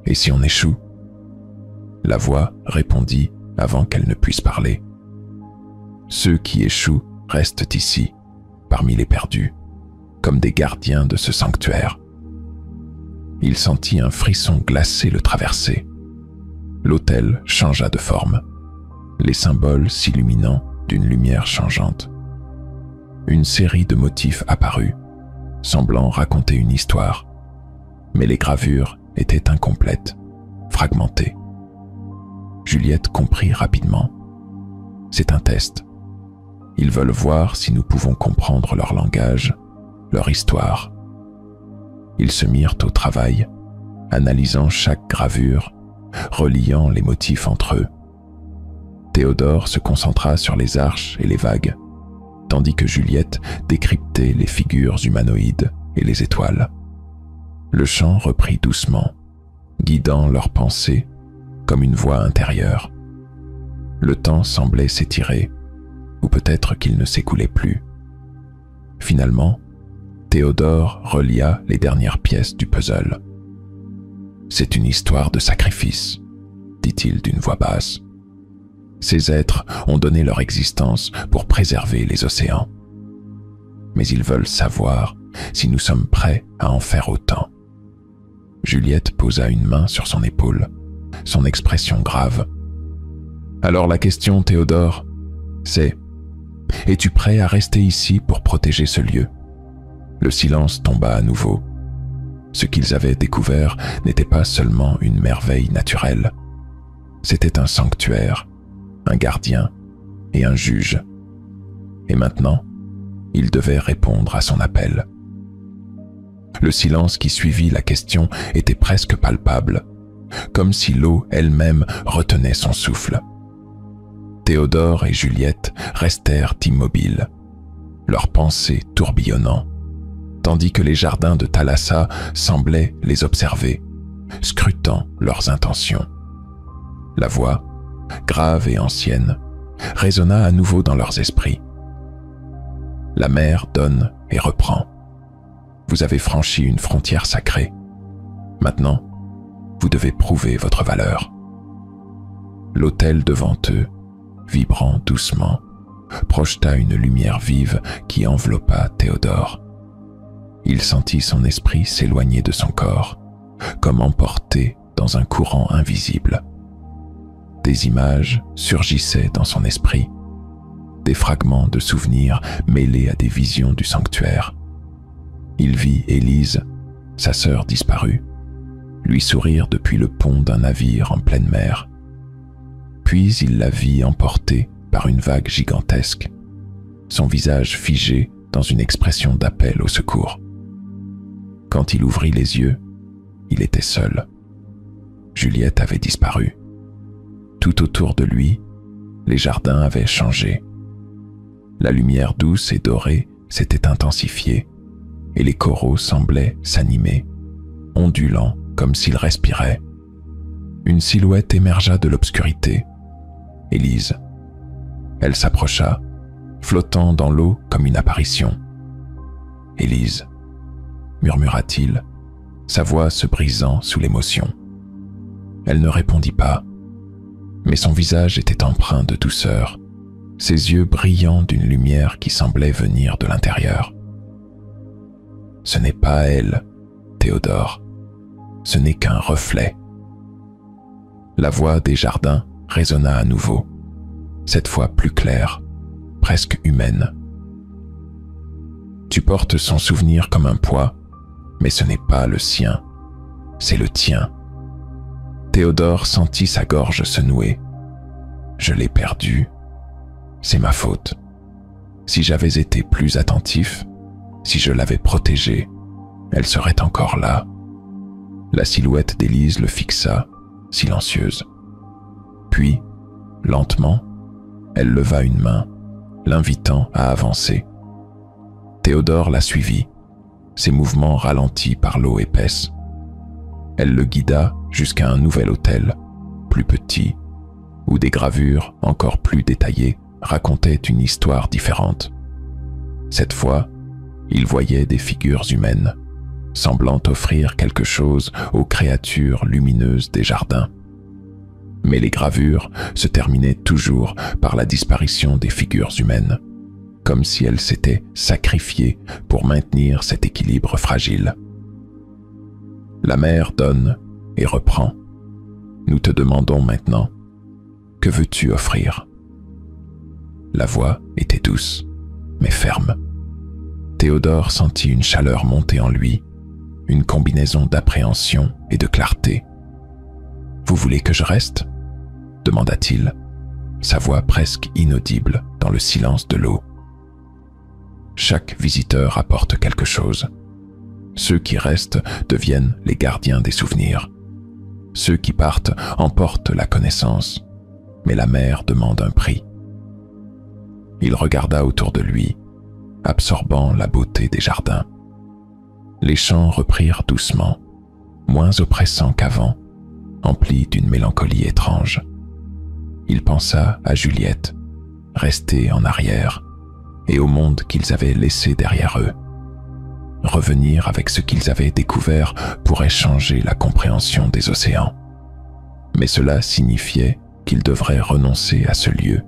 Et si on échoue? La voix répondit avant qu'elle ne puisse parler. Ceux qui échouent restent ici, parmi les perdus, comme des gardiens de ce sanctuaire. Il sentit un frisson glacé le traverser. L'autel changea de forme, les symboles s'illuminant d'une lumière changeante. Une série de motifs apparut, semblant raconter une histoire, mais les gravures étaient incomplètes, fragmentées. Juliette comprit rapidement. C'est un test. Ils veulent voir si nous pouvons comprendre leur langage, leur histoire. Ils se mirent au travail, analysant chaque gravure, reliant les motifs entre eux. Théodore se concentra sur les arches et les vagues, tandis que Juliette décryptait les figures humanoïdes et les étoiles. Le chant reprit doucement, guidant leurs pensées comme une voix intérieure. Le temps semblait s'étirer, ou peut-être qu'il ne s'écoulait plus. Finalement, Théodore relia les dernières pièces du puzzle. « C'est une histoire de sacrifice », dit-il d'une voix basse. « Ces êtres ont donné leur existence pour préserver les océans. Mais ils veulent savoir si nous sommes prêts à en faire autant. » Juliette posa une main sur son épaule, son expression grave. « Alors la question, Théodore, c'est « Es-tu prêt à rester ici pour protéger ce lieu ?» Le silence tomba à nouveau. Ce qu'ils avaient découvert n'était pas seulement une merveille naturelle. C'était un sanctuaire, un gardien et un juge. Et maintenant, ils devaient répondre à son appel. Le silence qui suivit la question était presque palpable, comme si l'eau elle-même retenait son souffle. Théodore et Juliette restèrent immobiles, leurs pensées tourbillonnant, tandis que les jardins de Thalassa semblaient les observer, scrutant leurs intentions. La voix, grave et ancienne, résonna à nouveau dans leurs esprits. La mer donne et reprend. Vous avez franchi une frontière sacrée. Maintenant, vous devez prouver votre valeur. L'autel devant eux, vibrant doucement, projeta une lumière vive qui enveloppa Théodore. Il sentit son esprit s'éloigner de son corps, comme emporté dans un courant invisible. Des images surgissaient dans son esprit, des fragments de souvenirs mêlés à des visions du sanctuaire. Il vit Élise, sa sœur disparue, lui sourire depuis le pont d'un navire en pleine mer. Puis il la vit emportée par une vague gigantesque, son visage figé dans une expression d'appel au secours. Quand il ouvrit les yeux, il était seul. Juliette avait disparu. Tout autour de lui, les jardins avaient changé. La lumière douce et dorée s'était intensifiée, et les coraux semblaient s'animer, ondulant comme s'ils respiraient. Une silhouette émergea de l'obscurité. Élise. Elle s'approcha, flottant dans l'eau comme une apparition. « Élise » murmura-t-il, sa voix se brisant sous l'émotion. Elle ne répondit pas, mais son visage était empreint de douceur, ses yeux brillants d'une lumière qui semblait venir de l'intérieur. « Ce n'est pas elle, Théodore, ce n'est qu'un reflet. » La voix des jardins résonna à nouveau, cette fois plus claire, presque humaine. « Tu portes son souvenir comme un poids, mais ce n'est pas le sien, c'est le tien. » Théodore sentit sa gorge se nouer. « Je l'ai perdue, c'est ma faute. Si j'avais été plus attentif, si je l'avais protégée, elle serait encore là. » La silhouette d'Élise le fixa, silencieuse. Puis, lentement, elle leva une main, l'invitant à avancer. Théodore la suivit, ses mouvements ralentis par l'eau épaisse. Elle le guida jusqu'à un nouvel hôtel, plus petit, où des gravures encore plus détaillées racontaient une histoire différente. Cette fois, il voyait des figures humaines, semblant offrir quelque chose aux créatures lumineuses des jardins. Mais les gravures se terminaient toujours par la disparition des figures humaines, comme si elles s'étaient sacrifiées pour maintenir cet équilibre fragile. La mer donne et reprend. Nous te demandons maintenant, que veux-tu offrir? La voix était douce, mais ferme. Théodore sentit une chaleur monter en lui, une combinaison d'appréhension et de clarté. « Vous voulez que je reste ?» demanda-t-il, sa voix presque inaudible dans le silence de l'eau. Chaque visiteur apporte quelque chose. Ceux qui restent deviennent les gardiens des souvenirs. Ceux qui partent emportent la connaissance, mais la mer demande un prix. Il regarda autour de lui, absorbant la beauté des jardins. Les chants reprirent doucement, moins oppressants qu'avant, emplis d'une mélancolie étrange. Il pensa à Juliette, restée en arrière, et au monde qu'ils avaient laissé derrière eux. Revenir avec ce qu'ils avaient découvert pourrait changer la compréhension des océans. Mais cela signifiait qu'ils devraient renoncer à ce lieu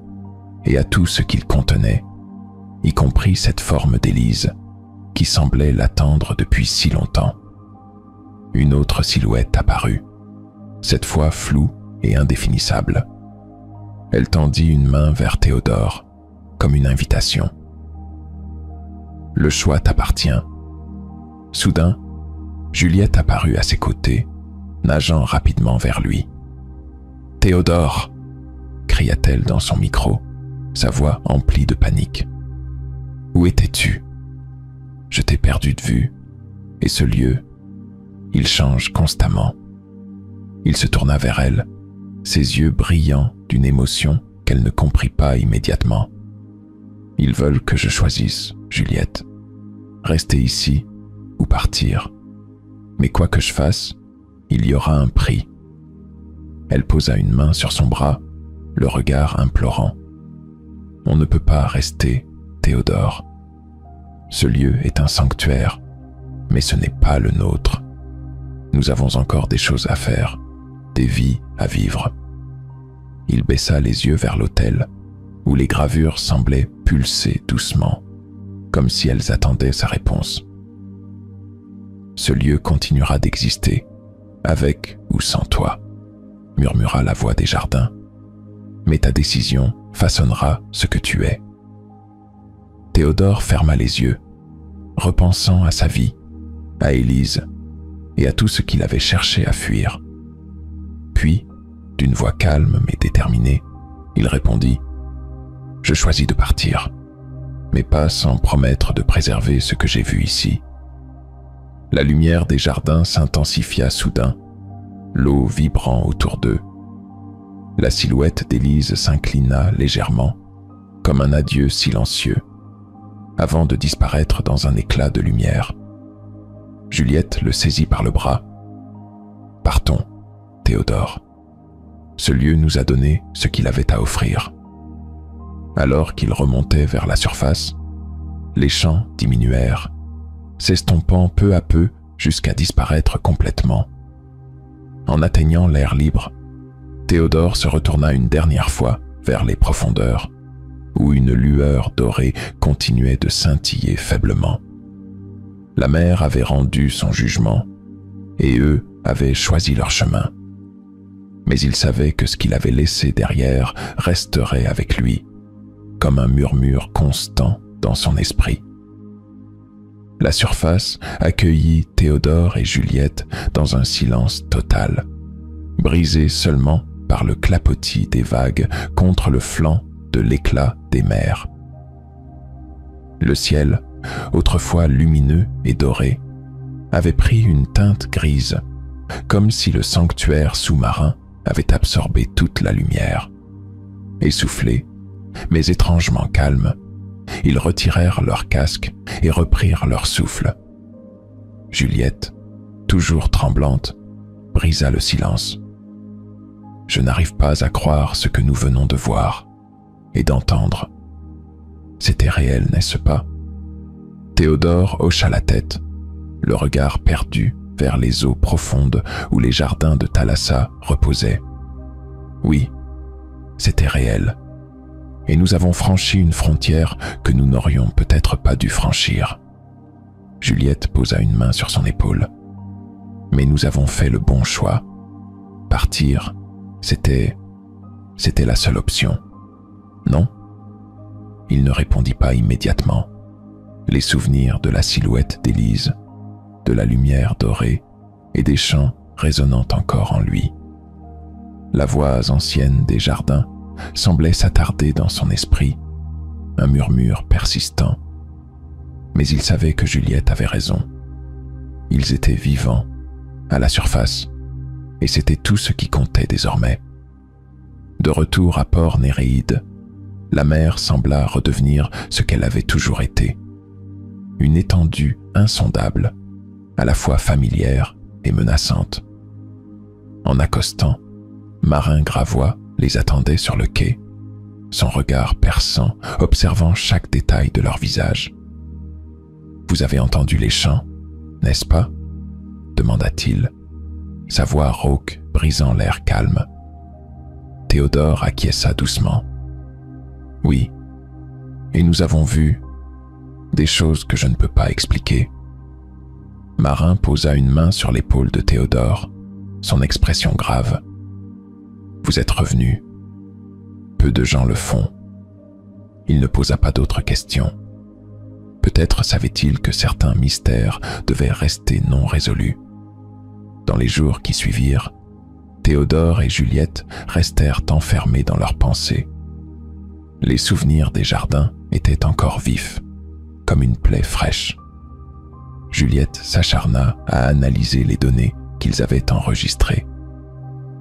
et à tout ce qu'il contenait, y compris cette forme d'Élise qui semblait l'attendre depuis si longtemps. Une autre silhouette apparut, cette fois floue et indéfinissable. Elle tendit une main vers Théodore, comme une invitation. « Le choix t'appartient. » Soudain, Juliette apparut à ses côtés, nageant rapidement vers lui. « Théodore !» cria-t-elle dans son micro, sa voix emplie de panique. « Où étais-tu? Je t'ai perdu de vue, et ce lieu, il change constamment. » Il se tourna vers elle, ses yeux brillants d'une émotion qu'elle ne comprit pas immédiatement. « Ils veulent que je choisisse, Juliette. Rester ici ou partir. Mais quoi que je fasse, il y aura un prix. » Elle posa une main sur son bras, le regard implorant. On ne peut pas rester, Théodore. Ce lieu est un sanctuaire, mais ce n'est pas le nôtre. Nous avons encore des choses à faire, des vies à vivre. Il baissa les yeux vers l'autel, où les gravures semblaient pulser doucement, comme si elles attendaient sa réponse. Ce lieu continuera d'exister, avec ou sans toi, murmura la voix des jardins, mais ta décision façonnera ce que tu es. Théodore ferma les yeux, repensant à sa vie, à Élise et à tout ce qu'il avait cherché à fuir. Puis, d'une voix calme mais déterminée, il répondit « Je choisis de partir, mais pas sans promettre de préserver ce que j'ai vu ici. » La lumière des jardins s'intensifia soudain, l'eau vibrant autour d'eux. La silhouette d'Élise s'inclina légèrement, comme un adieu silencieux, avant de disparaître dans un éclat de lumière. Juliette le saisit par le bras. « Partons, Théodore. Ce lieu nous a donné ce qu'il avait à offrir. » Alors qu'il remontait vers la surface, les chants diminuèrent, s'estompant peu à peu jusqu'à disparaître complètement. En atteignant l'air libre, Théodore se retourna une dernière fois vers les profondeurs, où une lueur dorée continuait de scintiller faiblement. La mer avait rendu son jugement, et eux avaient choisi leur chemin. Mais il savait que ce qu'il avait laissé derrière resterait avec lui, comme un murmure constant dans son esprit. La surface accueillit Théodore et Juliette dans un silence total, brisé seulement par le clapotis des vagues contre le flanc de l'éclat des mers. Le ciel, autrefois lumineux et doré, avait pris une teinte grise, comme si le sanctuaire sous-marin avait absorbé toute la lumière. Essoufflés, mais étrangement calmes, ils retirèrent leurs casques et reprirent leur souffle. Juliette, toujours tremblante, brisa le silence. « Je n'arrive pas à croire ce que nous venons de voir et d'entendre. C'était réel, n'est-ce pas ?» Théodore hocha la tête, le regard perdu vers les eaux profondes où les jardins de Thalassa reposaient. Oui, c'était réel. Et nous avons franchi une frontière que nous n'aurions peut-être pas dû franchir. Juliette posa une main sur son épaule. Mais nous avons fait le bon choix. Partir, c'était la seule option. Non ? Il ne répondit pas immédiatement. Les souvenirs de la silhouette d'Élise, de la lumière dorée et des chants résonnant encore en lui. La voix ancienne des jardins semblait s'attarder dans son esprit, un murmure persistant. Mais il savait que Juliette avait raison. Ils étaient vivants, à la surface, et c'était tout ce qui comptait désormais. De retour à Port Néréide, la mer sembla redevenir ce qu'elle avait toujours été. Une étendue insondable, à la fois familière et menaçante. En accostant, Marin Gravois les attendait sur le quai, son regard perçant, observant chaque détail de leur visage. « Vous avez entendu les chants, n'est-ce pas ?» demanda-t-il, sa voix rauque brisant l'air calme. Théodore acquiesça doucement. « Oui, et nous avons vu des choses que je ne peux pas expliquer. » Marin posa une main sur l'épaule de Théodore, son expression grave. « Vous êtes revenu. Peu de gens le font. » Il ne posa pas d'autres questions. Peut-être savait-il que certains mystères devaient rester non résolus. Dans les jours qui suivirent, Théodore et Juliette restèrent enfermés dans leurs pensées. Les souvenirs des jardins étaient encore vifs, comme une plaie fraîche. Juliette s'acharna à analyser les données qu'ils avaient enregistrées.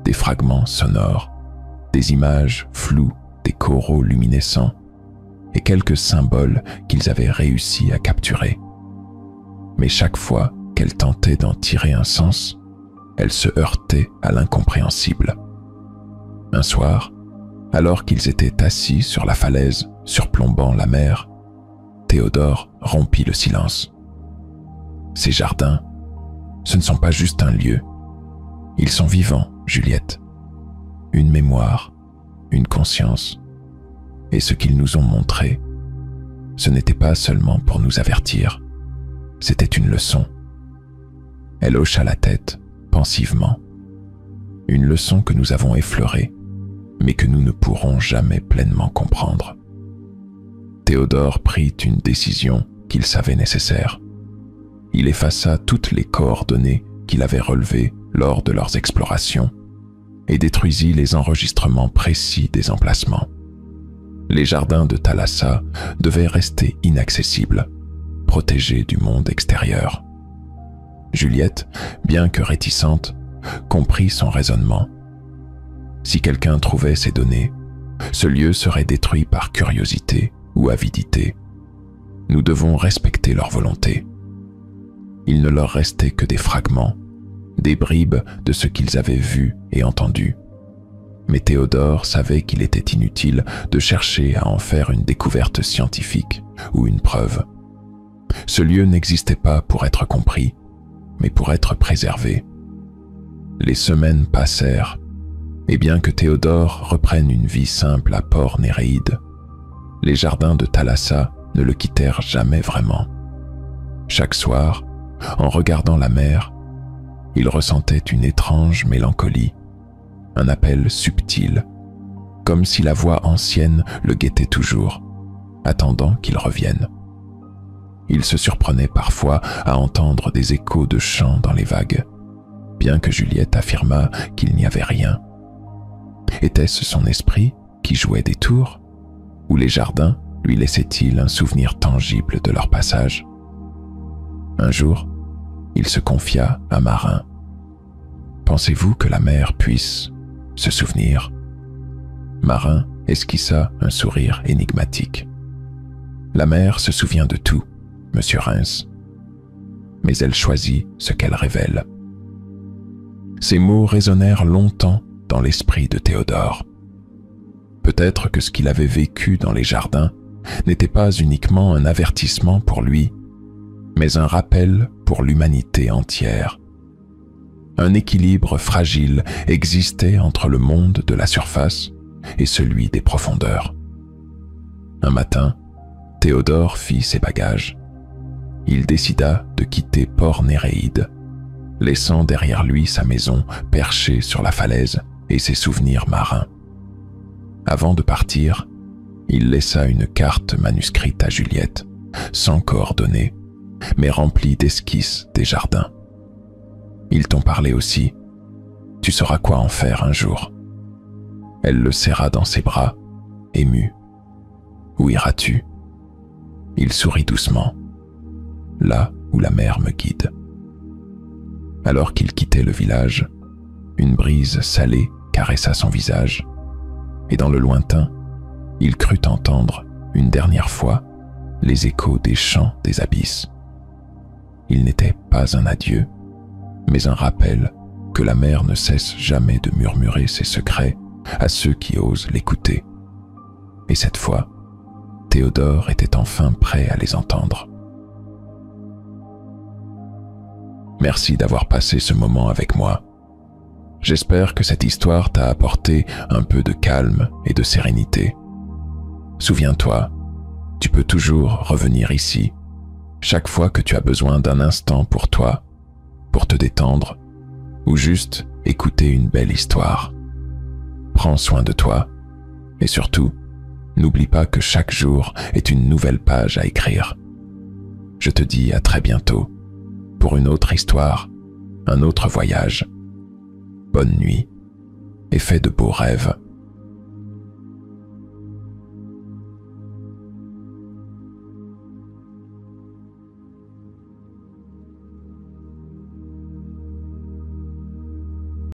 Des fragments sonores, des images floues des coraux luminescents et quelques symboles qu'ils avaient réussi à capturer. Mais chaque fois qu'elle tentait d'en tirer un sens, elle se heurtait à l'incompréhensible. Un soir, Alors qu'ils étaient assis sur la falaise surplombant la mer, Théodore rompit le silence. Ces jardins, ce ne sont pas juste un lieu. Ils sont vivants, Juliette. Une mémoire, une conscience. Et ce qu'ils nous ont montré, ce n'était pas seulement pour nous avertir, c'était une leçon. Elle hocha la tête, pensivement. Une leçon que nous avons effleurée, mais que nous ne pourrons jamais pleinement comprendre. Théodore prit une décision qu'il savait nécessaire. Il effaça toutes les coordonnées qu'il avait relevées lors de leurs explorations et détruisit les enregistrements précis des emplacements. Les jardins de Thalassa devaient rester inaccessibles, protégés du monde extérieur. Juliette, bien que réticente, comprit son raisonnement. Si quelqu'un trouvait ces données, ce lieu serait détruit par curiosité ou avidité. Nous devons respecter leur volonté. Il ne leur restait que des fragments, des bribes de ce qu'ils avaient vu et entendu. Mais Théodore savait qu'il était inutile de chercher à en faire une découverte scientifique ou une preuve. Ce lieu n'existait pas pour être compris, mais pour être préservé. Les semaines passèrent, et bien que Théodore reprenne une vie simple à Port-Néréide, les jardins de Thalassa ne le quittèrent jamais vraiment. Chaque soir, en regardant la mer, il ressentait une étrange mélancolie, un appel subtil, comme si la voix ancienne le guettait toujours, attendant qu'il revienne. Il se surprenait parfois à entendre des échos de chants dans les vagues, bien que Juliette affirmât qu'il n'y avait rien. Était-ce son esprit qui jouait des tours, ou les jardins lui laissaient-ils un souvenir tangible de leur passage? Un jour, il se confia à Marin. « Pensez-vous que la mer puisse se souvenir ?» Marin esquissa un sourire énigmatique. « La mer se souvient de tout, Monsieur Reims, mais elle choisit ce qu'elle révèle. » Ces mots résonnèrent longtemps dans l'esprit de Théodore. Peut-être que ce qu'il avait vécu dans les jardins n'était pas uniquement un avertissement pour lui, mais un rappel pour l'humanité entière. Un équilibre fragile existait entre le monde de la surface et celui des profondeurs. Un matin, Théodore fit ses bagages. Il décida de quitter Port-Néréide, laissant derrière lui sa maison perchée sur la falaise et ses souvenirs marins. Avant de partir, il laissa une carte manuscrite à Juliette, sans coordonnées, mais remplie d'esquisses des jardins. Ils t'ont parlé aussi. Tu sauras quoi en faire un jour. Elle le serra dans ses bras, émue. Où iras-tu? Il sourit doucement. Là où la mer me guide. Alors qu'il quittait le village, une brise salée caressa son visage, et dans le lointain, il crut entendre, une dernière fois, les échos des chants des abysses. Il n'était pas un adieu, mais un rappel que la mer ne cesse jamais de murmurer ses secrets à ceux qui osent l'écouter. Et cette fois, Théodore était enfin prêt à les entendre. Merci d'avoir passé ce moment avec moi. J'espère que cette histoire t'a apporté un peu de calme et de sérénité. Souviens-toi, tu peux toujours revenir ici, chaque fois que tu as besoin d'un instant pour toi, pour te détendre, ou juste écouter une belle histoire. Prends soin de toi, et surtout, n'oublie pas que chaque jour est une nouvelle page à écrire. Je te dis à très bientôt, pour une autre histoire, un autre voyage. Bonne nuit, et fais de beaux rêves.